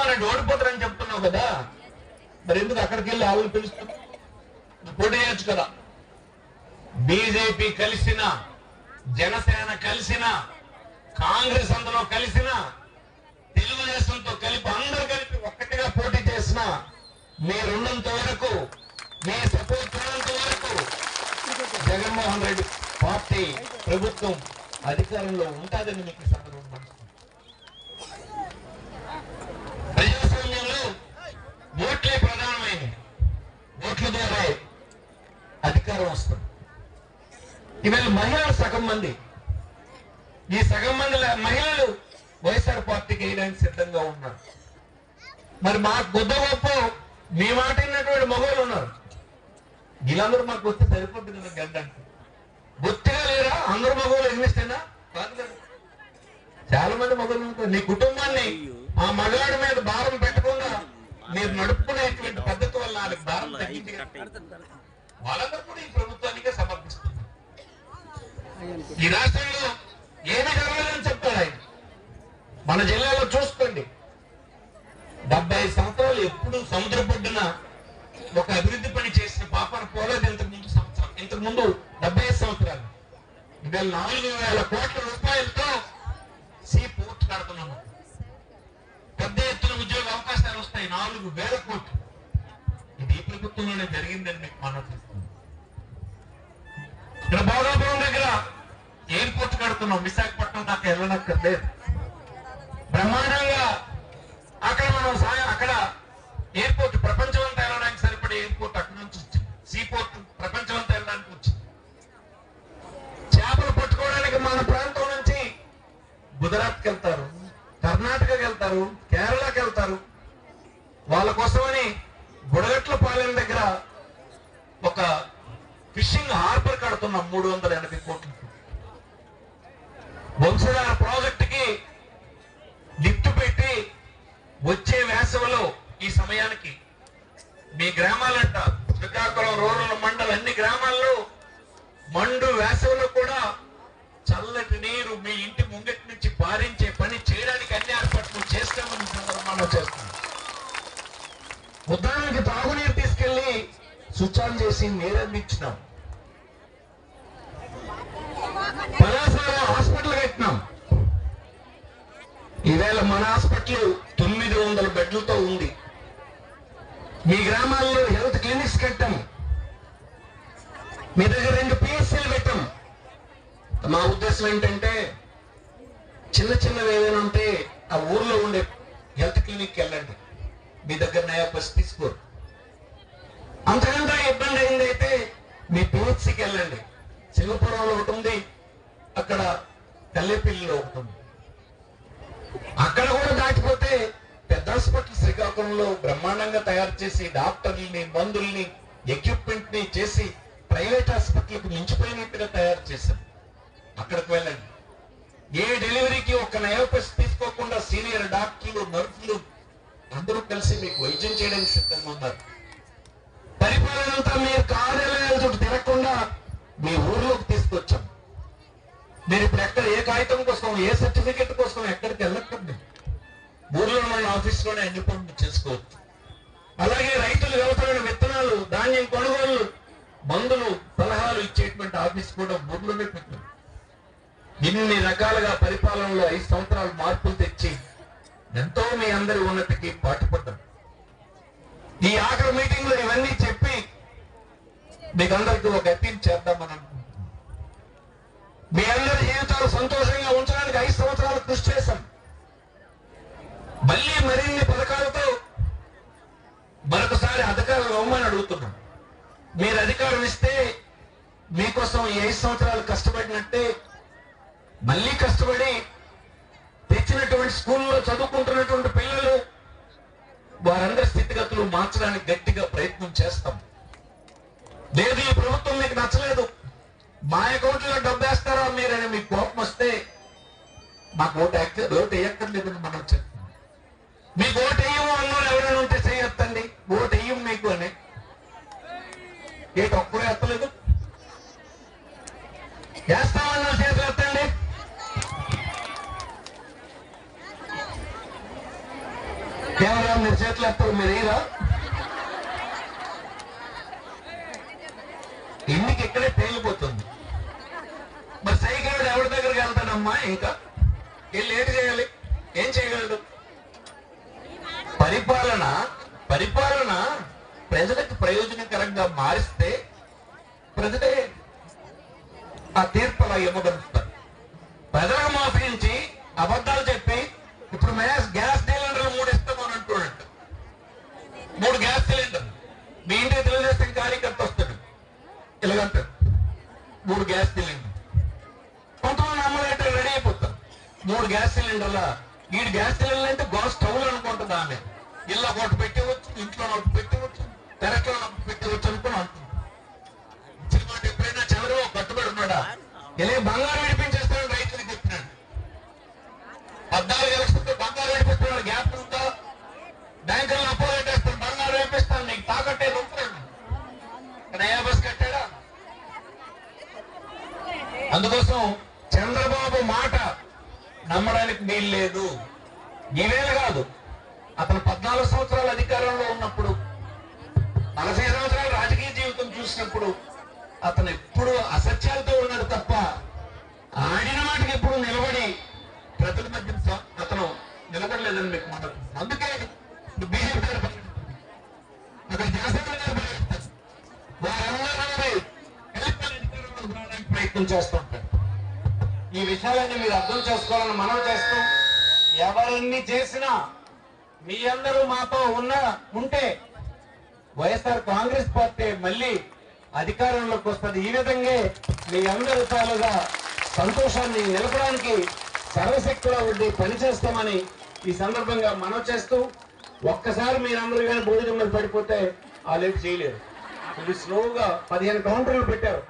జగన్మోహన్ రెడ్డి ఓడిపోతారని చెప్తున్నావు కదా, మరి ఎందుకు అక్కడికి వెళ్ళి ఆవులు పిలుస్తున్నావు? పోటీ చేయొచ్చు కదా. బీజేపీ కలిసిన, జనసేన కలిసిన, కాంగ్రెస్ అందులో కలిసిన, తెలుగుదేశంతో కలిపి అందరూ కలిపి ఒక్కటిగా పోటీ చేసిన మీరున్నంత వరకు, మీ సపోర్ట్ ఉన్నంత వరకు జగన్మోహన్ రెడ్డి పార్టీ ప్రభుత్వం అధికారంలో ఉంటుందని మీకు సందర్భం. ప్రజాస్వామ్యంలో ఓట్లే ప్రధానమైనవి. ఓట్ల ద్వారా అధికారం వస్తుంది. ఇవాళ మహిళలు సగం మంది, ఈ సగం మంది మహిళలు వైఎస్ఆర్ పార్టీకి వేయడానికి సిద్ధంగా ఉన్నారు. మరి మాకు గొప్ప గొప్ప మీ మాట విన్నటువంటి మగవాళ్ళు ఉన్నారు. వీళ్ళందరూ మాకు వస్తే సరిపోతుంది కదా గడ్డానికి. గుర్తుగా లేరా అందరూ మగవాళ్ళు ఎన్నిస్తేనా? కాదు కదా, చాలా మంది మగవాళ్ళు ఉంటారు. నీ కుటుంబాన్ని ఆ మగాడి మీద భారం పెట్టకుండా మీరు నడుపుకునేటువంటి పద్ధతి వల్ల వాళ్ళకి భారం తగ్గింది. వాళ్ళందరూ కూడా ఈ ప్రభుత్వానికే సమర్పిస్తున్నారు. ఈ రాష్ట్రంలో ఏమి జరగలేదని చెప్తాడు ఆయన. మన జిల్లాలో చూసుకోండి, 70 సంవత్సరాలు ఎప్పుడు సముద్ర పొడ్డున ఒక అభివృద్ధి పని చేసిన పాపన పోలేదు. ఇంతకు ముందు 75 సంవత్సరాలు. ఇవాళ 4,000 కోట్ల రూపాయలతో సీ పోర్ట్ కడుతున్నాము. పెద్ద ఎత్తున ఉద్యోగ అవకాశాలు వస్తాయి. 4,000 కోట్లు. ఇది ఈ ప్రభుత్వంలోనే జరిగిందని మీకు మనం చేస్తుంది. ఇక్కడ భోగాపురం దగ్గర ఎయిర్పోర్ట్ కడుతున్నాం. విశాఖపట్నం దాకా వెళ్ళనక్కర్లేదు. బ్రహ్మాండంగా అక్కడ మనం అక్కడ ఎయిర్పోర్ట్ ప్రపంచం అంతా వెళ్ళడానికి సరిపడే ఎయిర్పోర్ట్ అక్కడ నుంచి వచ్చింది. సీపోర్ట్ ప్రపంచం అంతా వెళ్ళడానికి వచ్చింది. చేపలు పట్టుకోవడానికి మన ప్రాంతం నుంచి గుజరాత్కి వెళ్తారు, కర్ణాటకకి వెళ్తారు, కేరళకి వెళ్తారు. వాళ్ళ కోసమని బుడగట్ల పాలెం దగ్గర ఒక ఫిషింగ్ హార్బర్ కడుతున్నాం. 380 కోట్లు. వంశధార ప్రాజెక్టుకి లిఫ్ట్ పెట్టి వచ్చే వేసవిలో ఈ సమయానికి మీ గ్రామాలంట శ్రీకాకుళం రూరల్ మండల అన్ని గ్రామాల్లో మండు వేసవిలో కూడా చల్లటి నీరు మీ ఇంటి ముంగటి నుంచి పారించే పని చేయడానికి అన్ని ఏర్పాట్లు చేస్తామని సందర్భంలో చేస్తాం. ఉదాహరణకి తాగునీరు తీసుకెళ్లి స్విచ్ ఆన్ చేసి నీరు అందించినాం. పలాసలో హాస్పిటల్ కట్టినాం. ఈవేళ మన హాస్పిటల్ 900 బెడ్లతో ఉంది. మీ గ్రామాల్లో హెల్త్ క్లినిక్స్ కట్టాం. మీ దగ్గర 2 పిఎస్సీలు పెట్టాం. మా ఉద్దేశం ఏంటంటే చిన్న చిన్నవి ఏదైనా ఉంటే ఆ ఊర్లో ఉండే హెల్త్ క్లినిక్ వెళ్ళండి. మీ దగ్గర నయా పసి తీసుకోరు. అంతకంటే ఇబ్బంది అయింది అయితే మీ పిహెచ్సికి వెళ్ళండి. సింగపురంలో ఒకటి ఉంది, అక్కడ కల్లేపల్లిలో ఒకటి ఉంది. అక్కడ కూడా దాటిపోతే పెద్ద హాస్పిటల్ శ్రీకాకుళంలో బ్రహ్మాండంగా తయారు చేసి డాక్టర్లని, మందుల్ని, ఎక్విప్మెంట్ ని చేసి ప్రైవేట్ హాస్పిటల్కి మించిపోయినట్టుగా తయారు చేశారు. అక్కడికి వెళ్ళండి. ఏ డెలివరీకి ఒక నయోపస్ తీసుకోకుండా సీనియర్ డాక్టర్లు, నర్సులు అందరూ కలిసి మీకు వైద్యం చేయడానికి సిద్ధంగా ఉన్నారు. పరిపాలన అంతా మీరు కార్యాలయాలతో తిరగకుండా మీ ఊర్లోకి తీసుకొచ్చాం. మీరు ఇప్పుడు ఎక్కడ ఏ కాగితం కోసం, ఏ సర్టిఫికెట్ కోసం ఎక్కడికి వెళ్ళకండి. ఊర్లో ఉన్న ఆఫీస్లోనే అన్ని పనులు చేసుకోవచ్చు. అలాగే రైతులు వ్యవసాయ విత్తనాలు, ధాన్యం కొనుగోలు, మందులు, సలహాలు ఇచ్చేటువంటి ఆఫీస్ కూడా ఊర్లోనే పెట్టాం. ఇన్ని రకాలుగా పరిపాలనలో 5 సంవత్సరాలు మార్పులు తెచ్చి ఎంతో మీ అందరి ఉన్నతికి పాటుపడ్డాం. ఈ ఆఖరి మీటింగ్ లో ఇవన్నీ చెప్పి మీకు అందరికీ ఒక అప్పీల్ చేద్దామని అనుకుంటున్నాం. మీ అందరి జీవితాలు సంతోషంగా ఉంచడానికి 5 సంవత్సరాలు కృషి చేశాం. మళ్ళీ మరిన్ని పథకాలతో మరొకసారి అధికారులు ఇవ్వమని అడుగుతున్నాం. మీరు అధికారం ఇస్తే మీకోసం ఈ 5 సంవత్సరాలు కష్టపడినట్టే మళ్ళీ కష్టపడి తెచ్చినటువంటి స్కూల్లో చదువుకుంటున్నటువంటి పిల్లలు వారందరి స్థితిగతులు మార్చడానికి గట్టిగా ప్రయత్నం చేస్తాం. లేదు ఈ ప్రభుత్వం మీకు నచ్చలేదు, మా అకౌంట్లో డబ్బు వేస్తారా మీరని మీకు కోపం వస్తే మాకు ఓటు వేయక్కర్లేదని మనం చెప్తాం. మీకు ఓటు వేయము అన్నోళ్ళు ఎవరైనా ఉంటే చేయొద్దండి, ఓటు వేయం మీకు అని. ఏంటి ఒక్కడే ఎత్తలేదు? వేస్తామన్నా చేతులు ఎత్తండి. ఎవరు చేతులు ఎత్తారు, మీరు ఏరా ఎన్నిక ఇక్కడే తేలిపోతుంది. మరి సైకిల్ ఎవరి దగ్గరికి వెళ్తాడమ్మా? ఇంకా వీళ్ళు ఏంటి చేయాలి? ఏం చేయగలడు? పరిపాలన ప్రజలకు ప్రయోజనకరంగా మారిస్తే ప్రజలే ఆ తీర్పు అలా ఇవ్వగలుగుతారు. ప్రజలకు మోసగించి అబద్ధాలు చెప్పి ఇప్పుడు గ్యాస్ సిలిండర్లు 3 ఇస్తామని అంటున్నాడు. 3 గ్యాస్ సిలిండర్ మీ ఇంటికి తెలుగుదేశం కార్యకర్త వస్తాడు, ఇలాగంటాడు 3 గ్యాస్ సిలిండర్. కొంతమంది అమ్మలేట రెడీ అయిపోతారు. 3 గ్యాస్ సిలిండర్ల ఈ గ్యాస్ సిలిండర్ అంటే గ్యాస్ స్టవ్లు అనుకుంటుంది ఆమె. ఇళ్ళ ఒకటి పెట్టవచ్చు, ఇంట్లో ఒకటి పెట్టవచ్చు, తెరట్లో ఒకటి పెట్టవచ్చు అనుకుని అంటుంది. ఎప్పుడైనా చంద్రబాబు కట్టుబడి ఉన్నాడా? ఇలా బంగారం విడిపించేస్తాడు రైతులకు చెప్పినాడు. 14 ఎలక్షన్తో బంగారం విడిపిస్తున్నాడు. గ్యాప్ ఉందా? బ్యాంకులను అప్పులు కట్టేస్తాడు, బంగారం వేపిస్తాను, నీకు తాకట్టే ఉంటున్నాడు. నయా బస్ కట్టాడా? అందుకోసం చంద్రబాబు మాట నమ్మడానికి వీలు లేదు. ఈవేళ కాదు, అతను 14 సంవత్సరాల అధికారంలో ఉన్నప్పుడు, 40 సంవత్సరాల రాజకీయ జీవితం చూసినప్పుడు అతను ఎప్పుడు అసత్యాలతో ఉన్నాడు తప్ప ఆడిన మాటకి ఎప్పుడు నిలబడి ప్రజల మధ్య అతను నిలబడలేదని మీకు మాట. అందుకే బీజేపీ అక్కడ జనసేన వారందరూ ప్రయత్నం చేస్తూ ఉంటారు. ఈ విషయాలన్నీ మీరు అర్థం చేసుకోవాలని మనం చేస్తాం. ఎవరన్నీ చేసినా మీ అందరూ మాతో ఉంటే వైఎస్ఆర్ కాంగ్రెస్ పార్టీ మళ్ళీ అధికారంలోకి వస్తుంది. ఈ విధంగా మీ అందరి తాలుగా సంతోషాన్ని నిలపడానికి సర్వశక్తుల వడ్డీ పనిచేస్తామని ఈ సందర్భంగా మనం చేస్తూ, ఒక్కసారి మీరందరూ కానీ భోజనం మీద పడిపోతే ఆ లేట్ చేయలేరు. ఇది స్లోగా 15 కౌంటర్లు పెట్టారు.